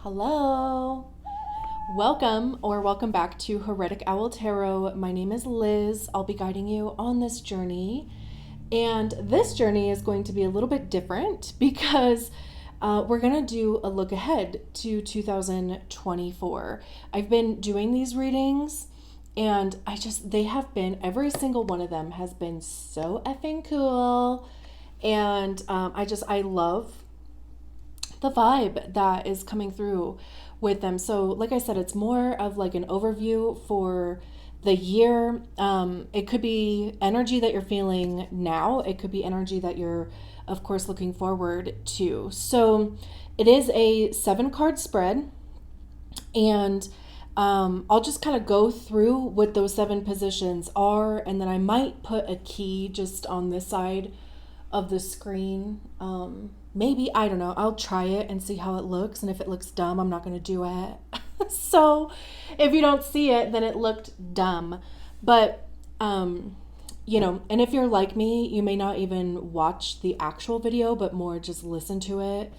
Hello. Welcome back to Heretic Owl Tarot. My name is Liz. I'll be guiding you on this journey. And this journey is going to be a little bit different because we're going to do a look ahead to 2024. I've been doing these readings and every single one of them has been so effing cool. And I love the vibe that is coming through with them. So like I said, it's more of like an overview for the year. It could be energy that you're feeling now. It could be energy that you're, of course, looking forward to. So it is a 7-card spread, and I'll just kind of go through what those 7 positions are, and then I might put a key just on this side of the screen. Maybe, I don't know. I'll try it and see how it looks. And if it looks dumb, I'm not going to do it. So if you don't see it, then it looked dumb. But, and if you're like me, you may not even watch the actual video, but more just listen to it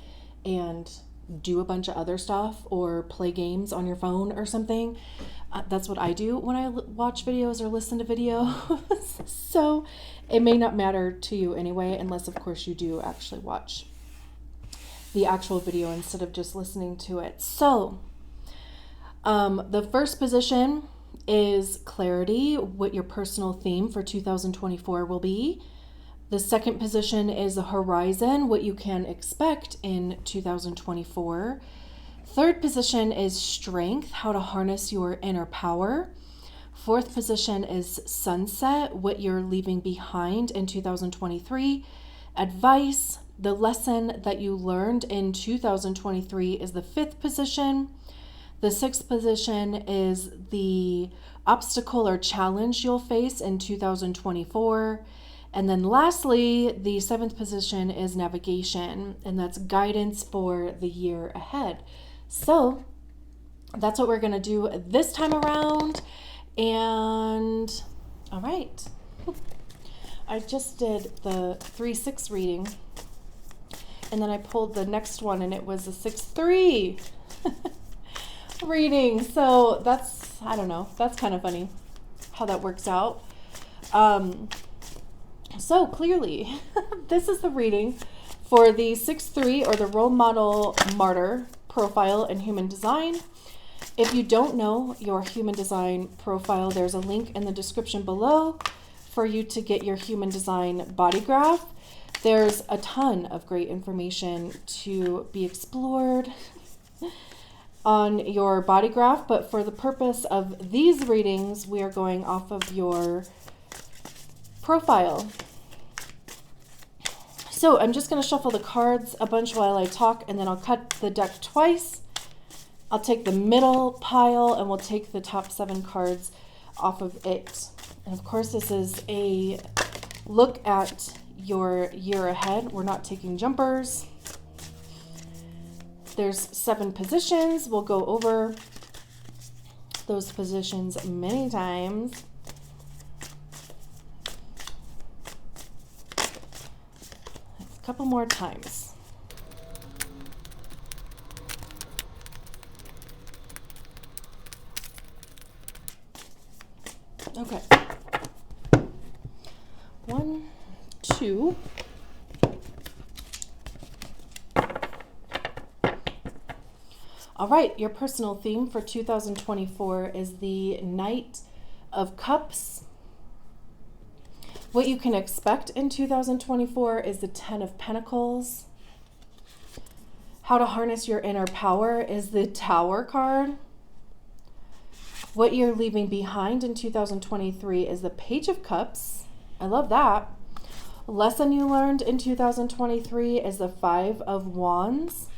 and do a bunch of other stuff or play games on your phone or something. That's what I do when I watch videos or listen to videos. So it may not matter to you anyway, unless of course you do actually watch the actual video instead of just listening to it. So the first position is clarity, what your personal theme for 2024 will be. The second position is the horizon, what you can expect in 2024. Third position is strength, how to harness your inner power. Fourth position is sunset, what you're leaving behind in 2023. Advice, the lesson that you learned in 2023 is the 5th position. The 6th position is the obstacle or challenge you'll face in 2024. And then lastly, the 7th position is navigation, and that's guidance for the year ahead. So that's what we're going to do this time around. And all right, I just did the 3-6 reading, and then I pulled the next one, and it was a 6-3 reading. So that's, I don't know, that's kind of funny how that works out. So clearly, this is the reading for the 6-3 or the role model martyr profile in human design. If you don't know your human design profile, there's a link in the description below for you to get your human design body graph. There's a ton of great information to be explored on your body graph, but for the purpose of these readings, we are going off of your profile. So I'm just going to shuffle the cards a bunch while I talk, and then I'll cut the deck twice. I'll take the middle pile, and we'll take the top 7 cards off of it. And of course, this is a look at your year ahead. We're not taking jumpers. There's 7 positions. We'll go over those positions many times. A couple more times. Okay. 1, 2. All right, your personal theme for 2024 is the Knight of Cups. What you can expect in 2024 is the 10 of Pentacles. How to harness your inner power is the Tower card. What you're leaving behind in 2023 is the Page of Cups. I love that. Lesson you learned in 2023 is the 5 of Wands.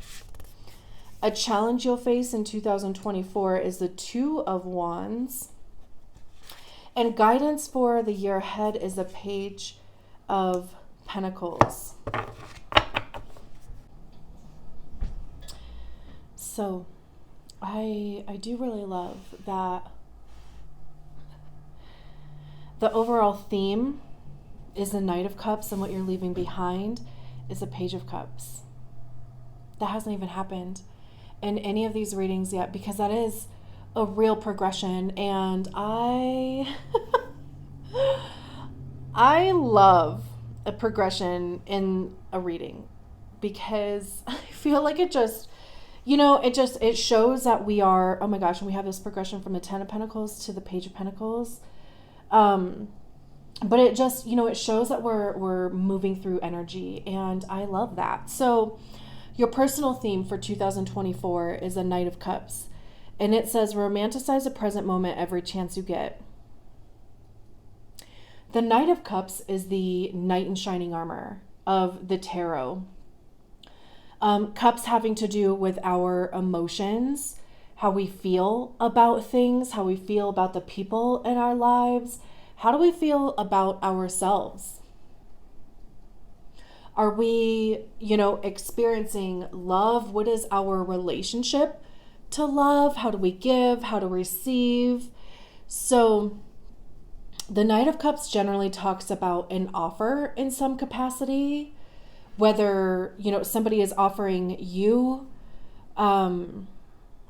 A challenge you'll face in 2024 is the 2 of Wands. And guidance for the year ahead is the Page of Pentacles. So I do really love that the overall theme is the Knight of Cups, and what you're leaving behind is the Page of Cups. That hasn't even happened. in any of these readings yet, because that is a real progression. And I love a progression in a reading, because I feel like it just, it shows that we are, oh my gosh, and we have this progression from the Ten of Pentacles to the Page of Pentacles. But it just, it shows that we're moving through energy, and I love that. So your personal theme for 2024 is a Knight of Cups, and it says, romanticize the present moment every chance you get. The Knight of Cups is the knight in shining armor of the tarot. Cups having to do with our emotions, how we feel about things, how we feel about the people in our lives. How do we feel about ourselves? Are we, experiencing love? What is our relationship to love? How do we give? How to receive? So the Knight of Cups generally talks about an offer in some capacity, whether, somebody is offering you an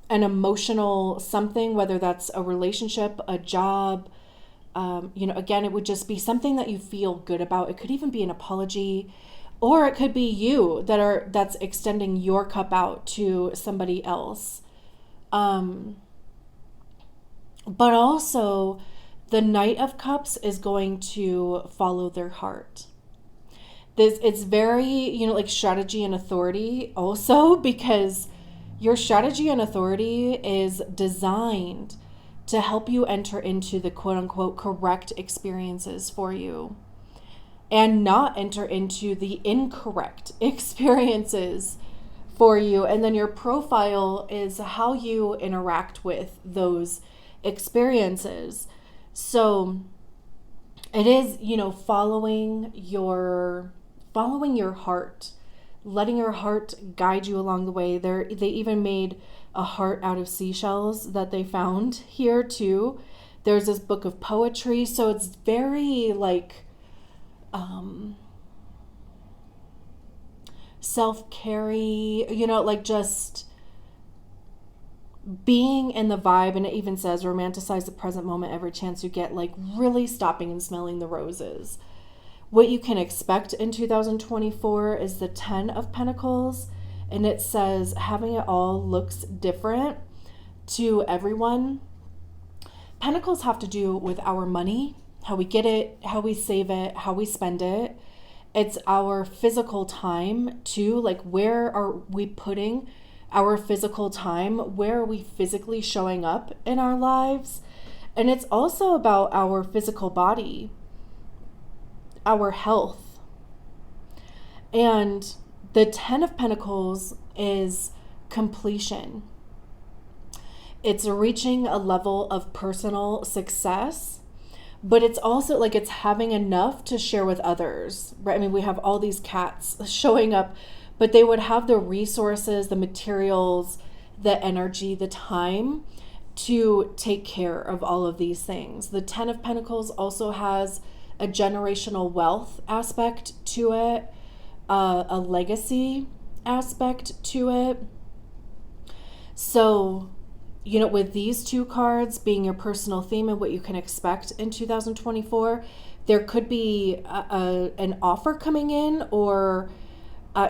emotional something, whether that's a relationship, a job. Again, it would just be something that you feel good about. It could even be an apology, or it could be you that's extending your cup out to somebody else. But also, the Knight of Cups is going to follow their heart. It's very, like strategy and authority also, because your strategy and authority is designed to help you enter into the quote unquote correct experiences for you, and not enter into the incorrect experiences for you. And then your profile is how you interact with those experiences. So it is, following your heart, letting your heart guide you along the way. They even made a heart out of seashells that they found here too. There's this book of poetry. So it's very like self-carry, like just being in the vibe. And it even says, romanticize the present moment every chance you get, like really stopping and smelling the roses. What you can expect in 2024 is the 10 of Pentacles. And it says, having it all looks different to everyone. Pentacles have to do with our money, how we get it, how we save it, how we spend it. It's our physical time too. Like, where are we putting our physical time? Where are we physically showing up in our lives? And it's also about our physical body, our health. And the 10 of Pentacles is completion. It's reaching a level of personal success, but it's also like it's having enough to share with others, right? I mean, we have all these cats showing up, but they would have the resources, the materials, the energy, the time to take care of all of these things. The 10 of Pentacles also has a generational wealth aspect to it, a legacy aspect to it. So, with these two cards being your personal theme and what you can expect in 2024, there could be an offer coming in, or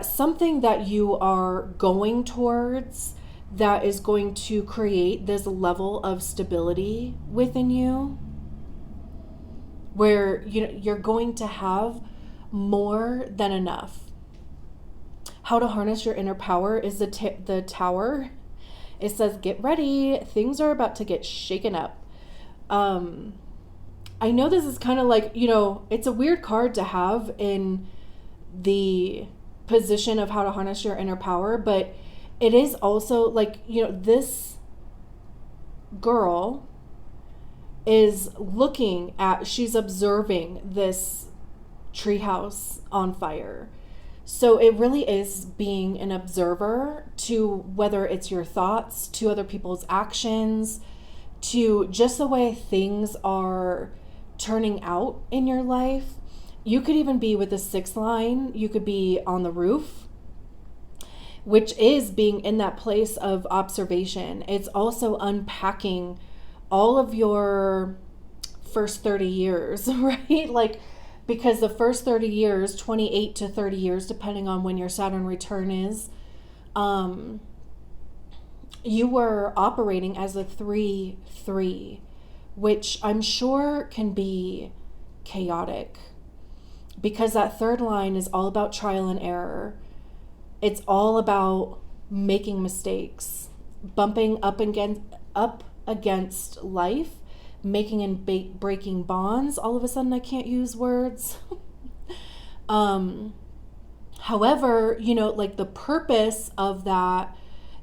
something that you are going towards that is going to create this level of stability within you, where you're going to have more than enough. How to harness your inner power is the Tower. It says, get ready. Things are about to get shaken up. I know this is kind of like, it's a weird card to have in the position of how to harness your inner power, but it is also like, this girl is she's observing this treehouse on fire. So it really is being an observer to whether it's your thoughts, to other people's actions, to just the way things are turning out in your life. You could even be with the 6th line. You could be on the roof. which is being in that place of observation. It's also unpacking all of your first 30 years, right? Like, because the first 30 years, 28 to 30 years, depending on when your Saturn return is, you were operating as a 3-3, which I'm sure can be chaotic, because that third line is all about trial and error. It's all about making mistakes, bumping up against life, making and breaking bonds. All of a sudden, I can't use words. However, like the purpose of that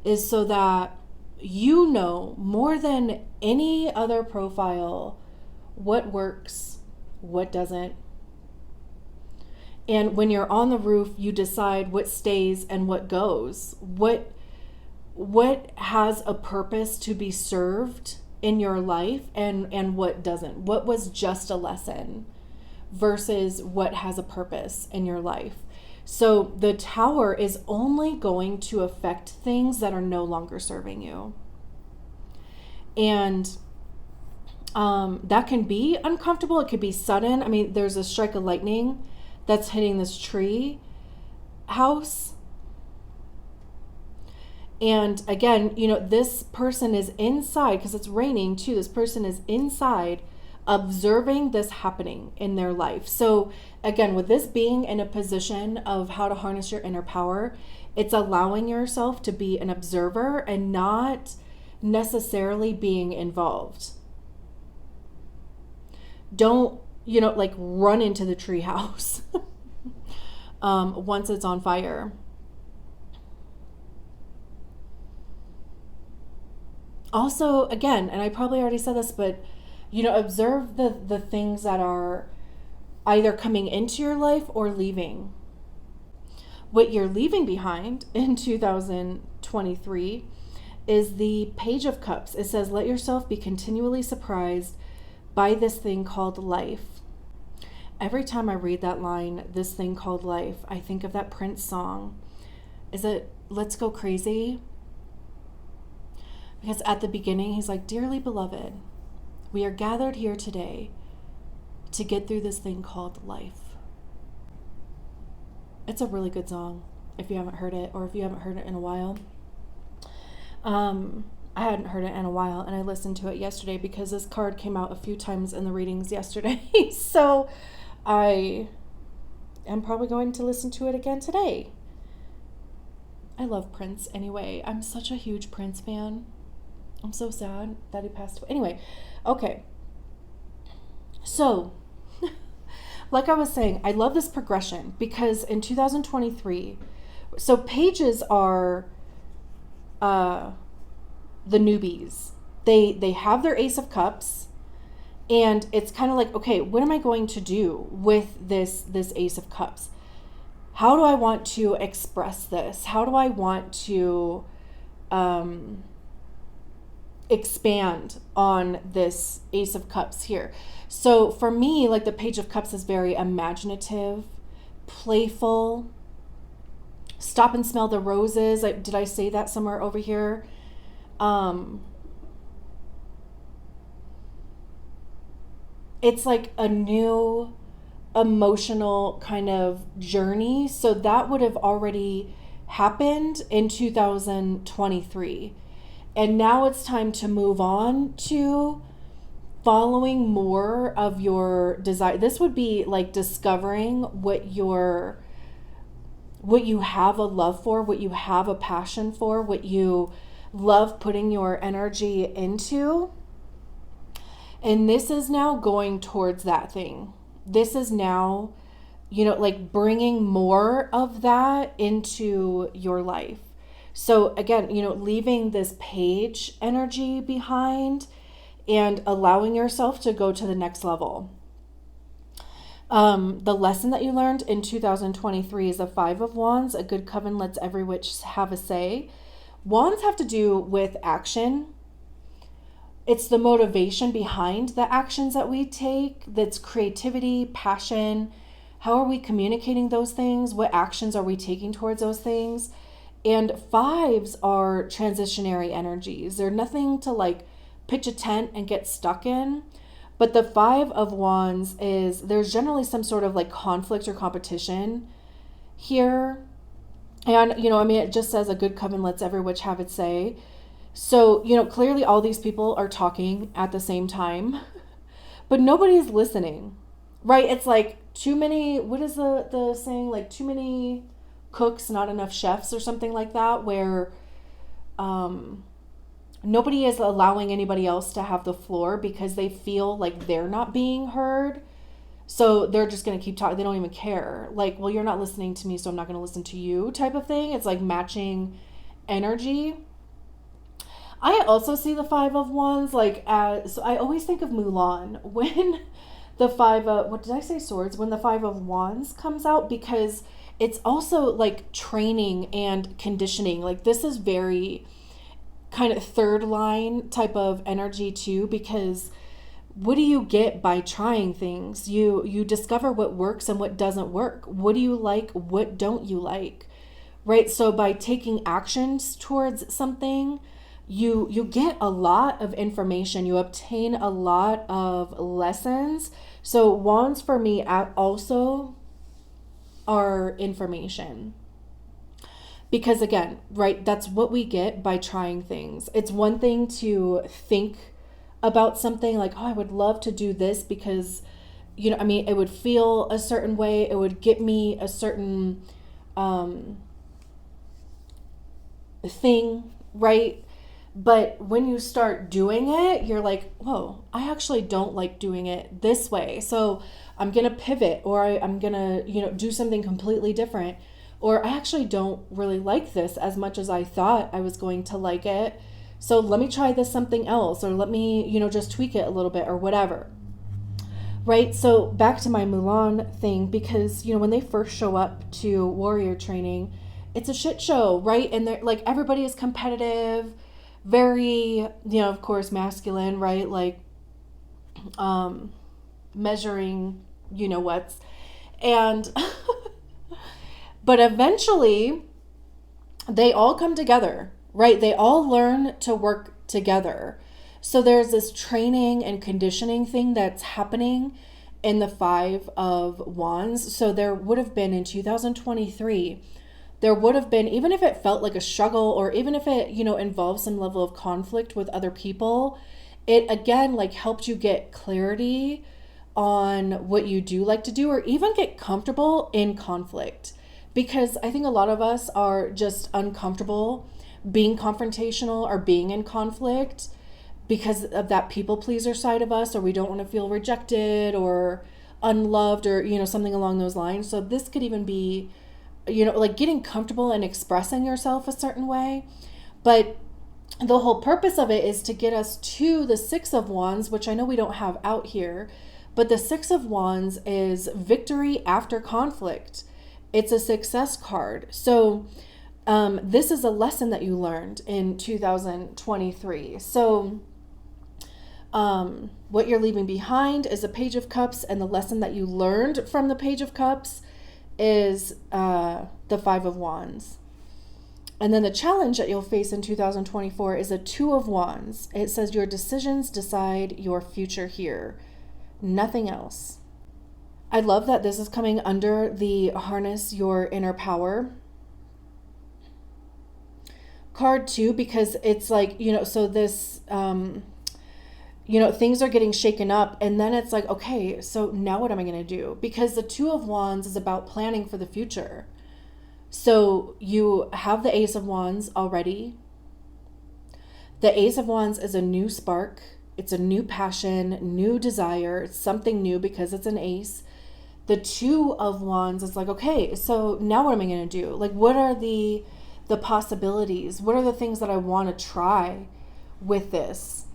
is so that you know more than any other profile what works, what doesn't. And when you're on the roof, you decide what stays and what goes. What has a purpose to be served in your life, and what doesn't. What was just a lesson versus what has a purpose in your life. So the Tower is only going to affect things that are no longer serving you. And that can be uncomfortable. It could be sudden. I mean, there's a strike of lightning that's hitting this tree house. And again, this person is inside, because it's raining too. This person is inside observing this happening in their life. So again, with this being in a position of how to harness your inner power, it's allowing yourself to be an observer and not necessarily being involved. Don't, like run into the tree house once it's on fire. Also, again, and I probably already said this, but observe the things that are either coming into your life or leaving. What you're leaving behind in 2023 is the Page of Cups. It says, let yourself be continually surprised by this thing called life. Every time I read that line, this thing called life, I think of that Prince song. Is it Let's Go Crazy? Because at the beginning, he's like, dearly beloved, we are gathered here today to get through this thing called life. It's a really good song if you haven't heard it, or if you haven't heard it in a while. I hadn't heard it in a while, and I listened to it yesterday because this card came out a few times in the readings yesterday. So I am probably going to listen to it again today. I love Prince anyway. I'm such a huge Prince fan. I'm so sad that he passed away. Anyway, okay. So, like I was saying, I love this progression because in 2023, so pages are the newbies. They have their Ace of Cups, and it's kind of like, okay, what am I going to do with this Ace of Cups? How do I want to express this? How do I want to expand on this Ace of Cups here? So for me, like the Page of Cups is very imaginative, playful. Stop and smell the roses. Did I say that somewhere over here? It's like a new emotional kind of journey. So that would have already happened in 2023. And now it's time to move on to following more of your desire. This would be like discovering what you have a love for, what you have a passion for, what you love putting your energy into. And this is now going towards that thing. This is now, like bringing more of that into your life. So again, leaving this page energy behind and allowing yourself to go to the next level. The lesson that you learned in 2023 is the 5 of Wands. A good coven lets every witch have a say. Wands have to do with action. It's the motivation behind the actions that we take. That's creativity, passion. How are we communicating those things? What actions are we taking towards those things? And fives are transitionary energies. They're nothing to like pitch a tent and get stuck in. But the Five of Wands is there's generally some sort of like conflict or competition here. And, I mean, it just says a good coven lets every witch have its say. So, clearly all these people are talking at the same time, but nobody's listening, right? It's like too many, what is the saying? Like too many cooks, not enough chefs or something like that, where nobody is allowing anybody else to have the floor because they feel like they're not being heard. So they're just going to keep talking. They don't even care. Like, well, you're not listening to me, so I'm not going to listen to you type of thing. It's like matching energy. I also see the Five of Wands like as, so I always think of Mulan when the what did I say, swords? When the Five of Wands comes out, because it's also like training and conditioning. Like this is very kind of third line type of energy too, because what do you get by trying things? You discover what works and what doesn't work. What do you like? What don't you like? Right? So by taking actions towards something, you get a lot of information. You obtain a lot of lessons. So wands for me also are information. Because again, right, that's what we get by trying things. It's one thing to think about something like, oh, I would love to do this because, I mean, it would feel a certain way. It would get me a certain thing, right? But when you start doing it, you're like, whoa, I actually don't like doing it this way. So I'm going to pivot, or I'm going to, do something completely different. Or I actually don't really like this as much as I thought I was going to like it. So let me try this something else, or let me, just tweak it a little bit or whatever. Right? So back to my Mulan thing, because, when they first show up to warrior training, it's a shit show, right? And they're like, everybody is competitive, very, of course, masculine, right? Like, measuring, what's, and, but eventually they all come together, right? They all learn to work together. So there's this training and conditioning thing that's happening in the Five of Wands. So there would have been in 2023, there would have been, even if it felt like a struggle, or even if it, involves some level of conflict with other people, it again, like helped you get clarity on what you do like to do, or even get comfortable in conflict. Because I think a lot of us are just uncomfortable being confrontational or being in conflict because of that people pleaser side of us, or we don't want to feel rejected or unloved, or, something along those lines. So this could even be, like getting comfortable and expressing yourself a certain way. But the whole purpose of it is to get us to the Six of Wands, which I know we don't have out here, but the Six of Wands is victory after conflict. It's a success card. So this is a lesson that you learned in 2023. So what you're leaving behind is a Page of Cups, and the lesson that you learned from the Page of Cups is the Five of Wands. And then the challenge that you'll face in 2024 is a Two of Wands. It says your decisions decide your future here, nothing else. I love that this is coming under the Harness Your Inner Power card too, because it's like, so this, things are getting shaken up, and then it's like, okay, so now what am I going to do? Because the Two of Wands is about planning for the future. So you have the Ace of Wands already. The Ace of Wands is a new spark. It's a new passion, new desire. It's something new because it's an ace. The Two of Wands is like, okay, so now what am I going to do? Like, what are the possibilities? What are the things that I want to try with this,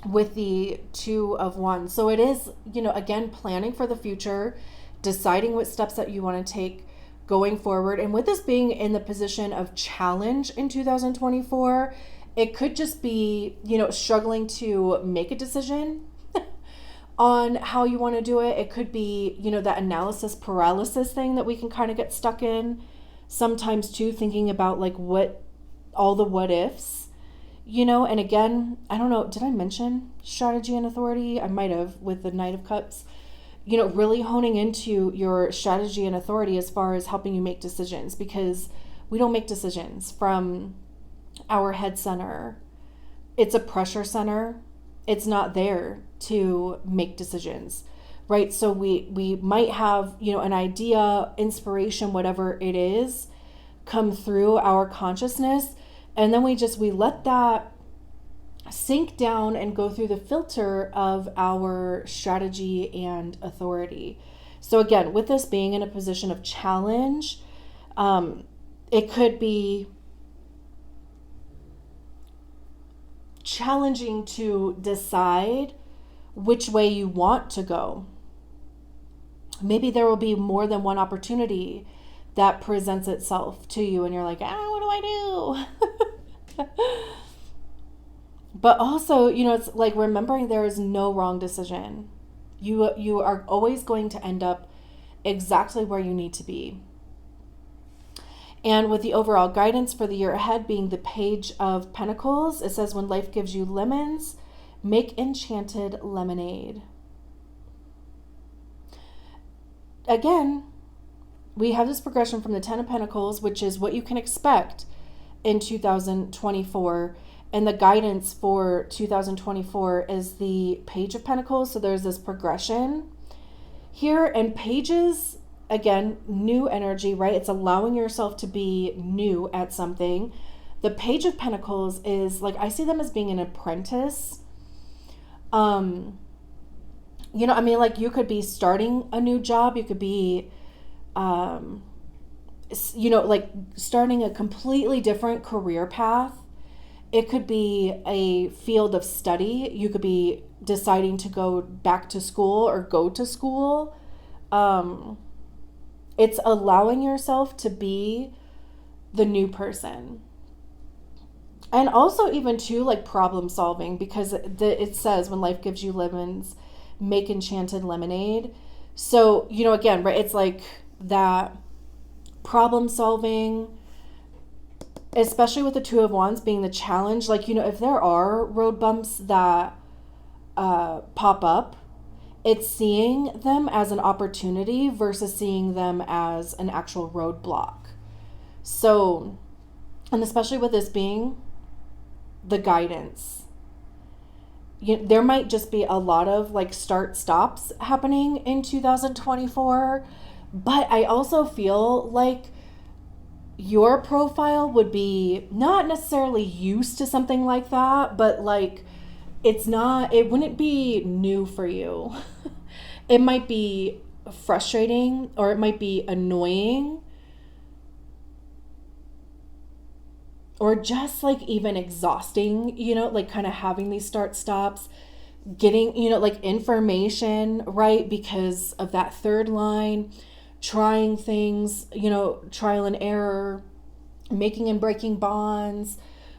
with the Two of Wands? So it is, again, planning for the future, deciding what steps that you want to take going forward. And with this being in the position of challenge in 2024, it could just be, struggling to make a decision on how you want to do it. It could be, that analysis paralysis thing that we can kind of get stuck in Sometimes too, thinking about like all the what ifs, and again, I don't know, did I mention strategy and authority? I might have with the Knight of Cups. Really honing into your strategy and authority as far as helping you make decisions, because we don't make decisions from our head center. It's a pressure center. It's not there to make decisions, right? So we might have, an idea, inspiration, whatever it is, come through our consciousness, and then we let that sink down and go through the filter of our strategy and authority. So again, with this being in a position of challenge, it could be challenging to decide which way you want to go. Maybe there will be more than one opportunity that presents itself to you and you're like, what do I do? But also, it's like remembering there is no wrong decision. You are always going to end up exactly where you need to be. And with the overall guidance for the year ahead being the Page of Pentacles, it says, when life gives you lemons, make enchanted lemonade. Again, we have this progression from the Ten of Pentacles, which is what you can expect in 2024. And the guidance for 2024 is the Page of Pentacles. So there's this progression here. And pages, again, new energy, right? It's allowing yourself to be new at something. The Page of Pentacles is like, I see them as being an apprentice. Like you could be starting a new job. You could be, like starting a completely different career path. It could be a field of study. You could be deciding to go back to school or go to school. It's allowing yourself to be the new person. And also even too, like problem solving, because it says when life gives you lemons, make enchanted lemonade. So, again, right, it's like that problem solving, especially with the Two of Wands being the challenge. Like, if there are road bumps that pop up, it's seeing them as an opportunity versus seeing them as an actual roadblock. So, and especially with this being the guidance, there might just be a lot of like start stops happening in 2024. But I also feel like your profile would be not necessarily used to something like that, but like it wouldn't be new for you. It might be frustrating or it might be annoying or just like even exhausting, like kind of having these start stops, getting, like information, right? Because of that third line, trying things, trial and error, making and breaking bonds,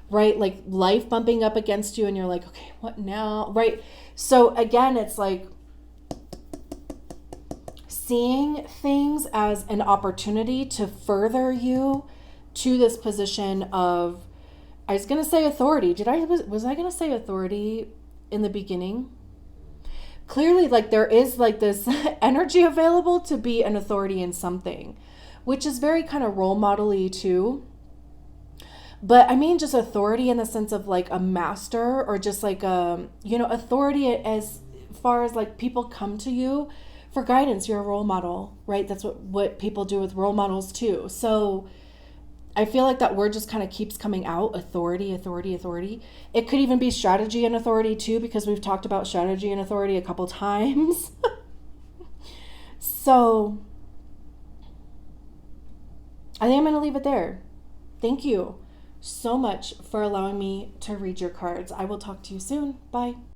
right? Like life bumping up against you and you're like, okay, what now? Right? So again, it's like seeing things as an opportunity to further you to this position of, I was going to say authority. Was I going to say authority in the beginning? Clearly, like there is like this energy available to be an authority in something, which is very kind of role model-y too. But I mean just authority in the sense of like a master or just like authority as far as like people come to you for guidance. You're a role model, right? That's what people do with role models too. So I feel like that word just kind of keeps coming out. Authority, authority, authority. It could even be strategy and authority too, because we've talked about strategy and authority a couple times. So I think I'm going to leave it there. Thank you so much for allowing me to read your cards. I will talk to you soon. Bye.